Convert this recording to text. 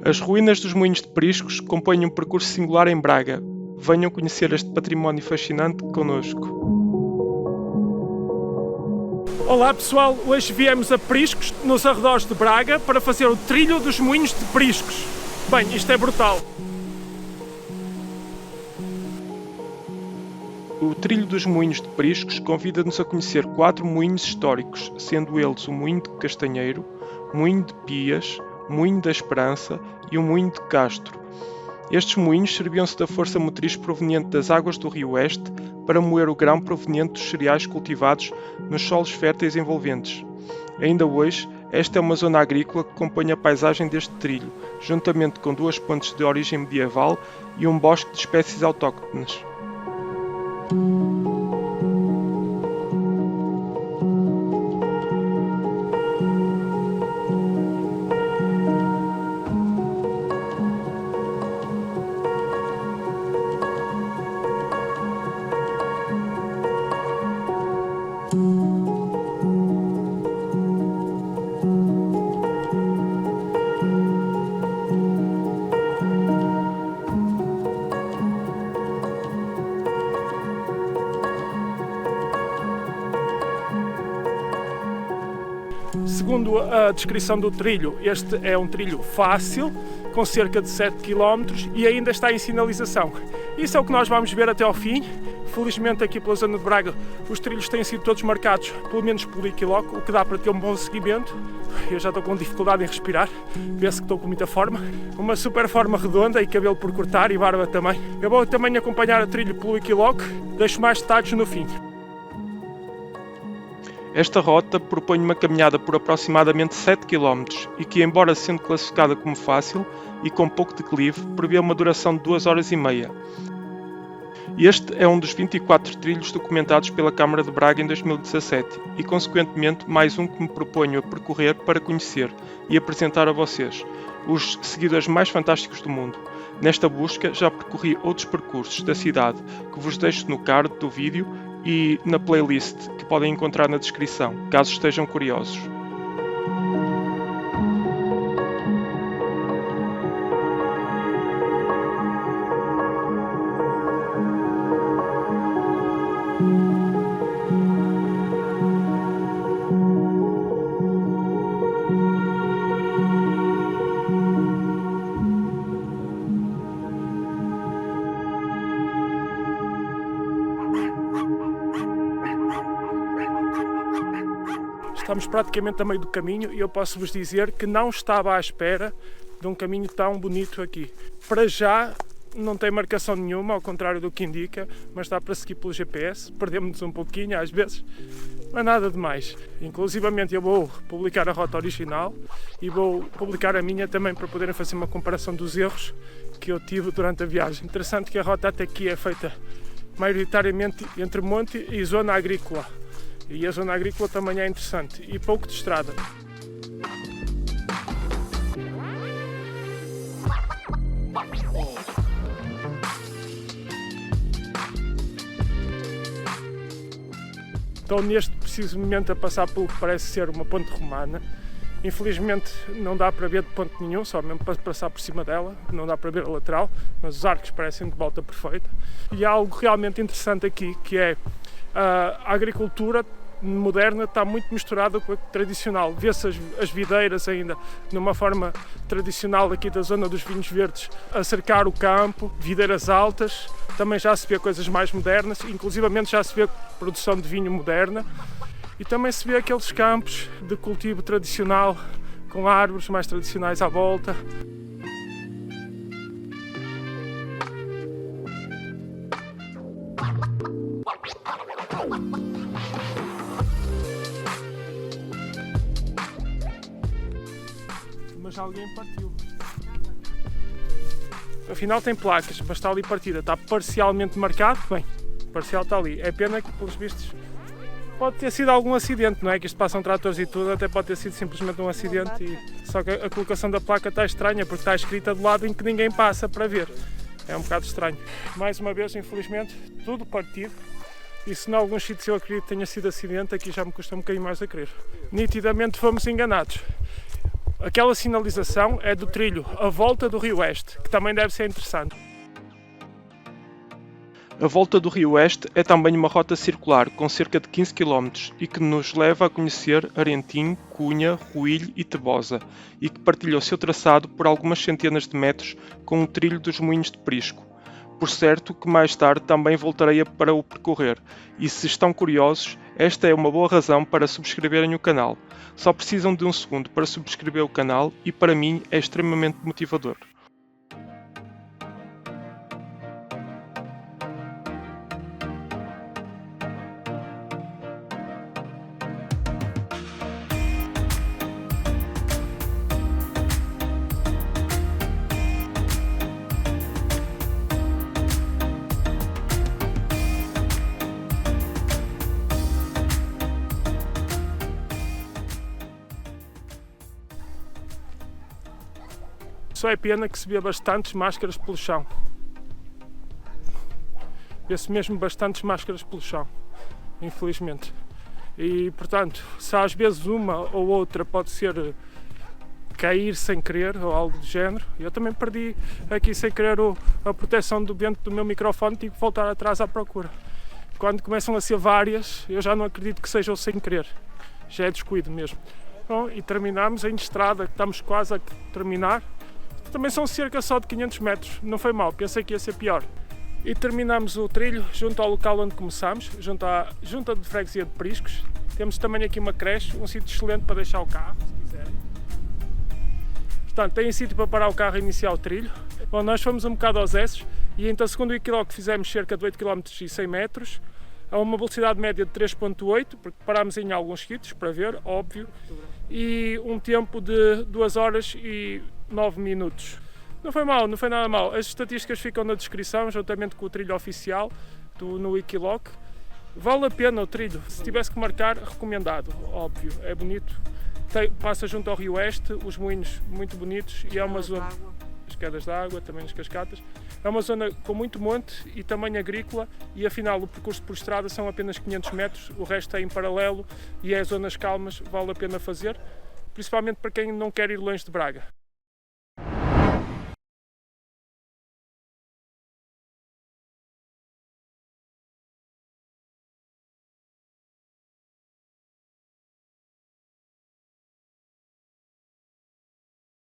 As ruínas dos Moinhos de Priscos compõem um percurso singular em Braga. Venham conhecer este património fascinante connosco. Olá pessoal, hoje viemos a Priscos, nos arredores de Braga, para fazer o trilho dos Moinhos de Priscos. Bem, isto é brutal. O Trilho dos Moinhos de Priscos convida-nos a conhecer 4 moinhos históricos, sendo eles o Moinho de Castanheiro, Moinho de Pias, Moinho da Esperança e o Moinho de Castro. Estes moinhos serviam-se da força motriz proveniente das águas do Rio Oeste para moer o grão proveniente dos cereais cultivados nos solos férteis envolventes. Ainda hoje, esta é uma zona agrícola que compõe a paisagem deste trilho, juntamente com 2 pontes de origem medieval e um bosque de espécies autóctones. Segundo a descrição do trilho, este é um trilho fácil, com cerca de 7 km e ainda está em sinalização. Isso é o que nós vamos ver até ao fim. Felizmente aqui pela zona de Braga os trilhos têm sido todos marcados pelo menos por Wikiloc, o que dá para ter um bom seguimento. Eu já estou com dificuldade em respirar, penso que estou com muita forma. Uma super forma redonda e cabelo por cortar e barba também. Eu vou também acompanhar o trilho pelo Wikiloc, deixo mais detalhes no fim. Esta rota propõe uma caminhada por aproximadamente 7 km e que, embora sendo classificada como fácil e com pouco declive, prevê uma duração de 2 horas e meia. Este é um dos 24 trilhos documentados pela Câmara de Braga em 2017 e, consequentemente, mais um que me proponho a percorrer para conhecer e apresentar a vocês, os seguidores mais fantásticos do mundo. Nesta busca já percorri outros percursos da cidade que vos deixo no card do vídeo e na playlist que podem encontrar na descrição, caso estejam curiosos. Estamos praticamente a meio do caminho e eu posso vos dizer que não estava à espera de um caminho tão bonito aqui. Para já não tem marcação nenhuma, ao contrário do que indica, mas dá para seguir pelo GPS, perdemos-nos um pouquinho às vezes, mas nada de mais. Inclusivamente eu vou publicar a rota original e vou publicar a minha também para poderem fazer uma comparação dos erros que eu tive durante a viagem. Interessante que a rota até aqui é feita maioritariamente entre monte e zona agrícola. E a zona agrícola também é interessante e pouco de estrada. Estou neste preciso momento a passar pelo que parece ser uma ponte romana. Infelizmente não dá para ver de ponto nenhum, só mesmo para passar por cima dela, não dá para ver a lateral, mas os arcos parecem de volta perfeita. E há algo realmente interessante aqui, que é a agricultura moderna está muito misturada com a tradicional. Vê-se as videiras ainda numa forma tradicional aqui da zona dos vinhos verdes a cercar o campo, videiras altas, também já se vê coisas mais modernas, inclusivamente já se vê produção de vinho moderna e também se vê aqueles campos de cultivo tradicional com árvores mais tradicionais à volta. Mas alguém partiu. Afinal tem placas, mas está ali partida, está parcialmente marcado. Bem, parcial está ali. É pena que, pelos vistos, pode ter sido algum acidente, não é? Que isto passam tratores e tudo, até pode ter sido simplesmente um acidente. Só que a colocação da placa está estranha, porque está escrita do lado em que ninguém passa para ver. É um bocado estranho. Mais uma vez, infelizmente, tudo partido. E se em alguns sítios eu acredito que tenha sido acidente, aqui já me custa um bocadinho mais a crer. Nitidamente fomos enganados. Aquela sinalização é do trilho A Volta do Rio Oeste, que também deve ser interessante. A Volta do Rio Oeste é também uma rota circular com cerca de 15 km e que nos leva a conhecer Arentim, Cunha, Ruilho e Tebosa e que partilha o seu traçado por algumas centenas de metros com o trilho dos Moinhos de Prisco. Por certo que mais tarde também voltarei para o percorrer e se estão curiosos, esta é uma boa razão para subscreverem o canal. Só precisam de um segundo para subscrever o canal e para mim é extremamente motivador. Só é pena que se vê bastantes máscaras pelo chão. Vê-se mesmo bastantes máscaras pelo chão, infelizmente. E, portanto, se às vezes uma ou outra pode ser cair sem querer ou algo do género, eu também perdi aqui sem querer a proteção do vento do meu microfone, tive que voltar atrás à procura. Quando começam a ser várias, eu já não acredito que sejam sem querer, já é descuido mesmo. Bom, e terminamos em estrada, que estamos quase a terminar. Também são cerca só de 500 metros, não foi mal, pensei que ia ser pior. E terminamos o trilho junto ao local onde começámos, junto à Junta de Freguesia de Priscos. Temos também aqui uma creche, um sítio excelente para deixar o carro, se quiserem. Portanto, tem sítio para parar o carro e iniciar o trilho. Bom, nós fomos um bocado aos esses e então, segundo o Wikiloc, fizemos cerca de 8 km e 100 metros, a uma velocidade média de 3.8, porque parámos em alguns sítios para ver, óbvio, e um tempo de 2 horas e 9 minutos. Não foi mal, não foi nada mal. As estatísticas ficam na descrição, juntamente com o trilho oficial no Wikiloc. Vale a pena o trilho. Se tivesse que marcar, recomendado, óbvio, é bonito. Passa junto ao Rio Oeste, os moinhos muito bonitos e é uma zona... As quedas de água, também nas cascatas. É uma zona com muito monte e tamanho agrícola e afinal o percurso por estrada são apenas 500 metros, o resto é em paralelo e é zonas calmas, vale a pena fazer, principalmente para quem não quer ir longe de Braga.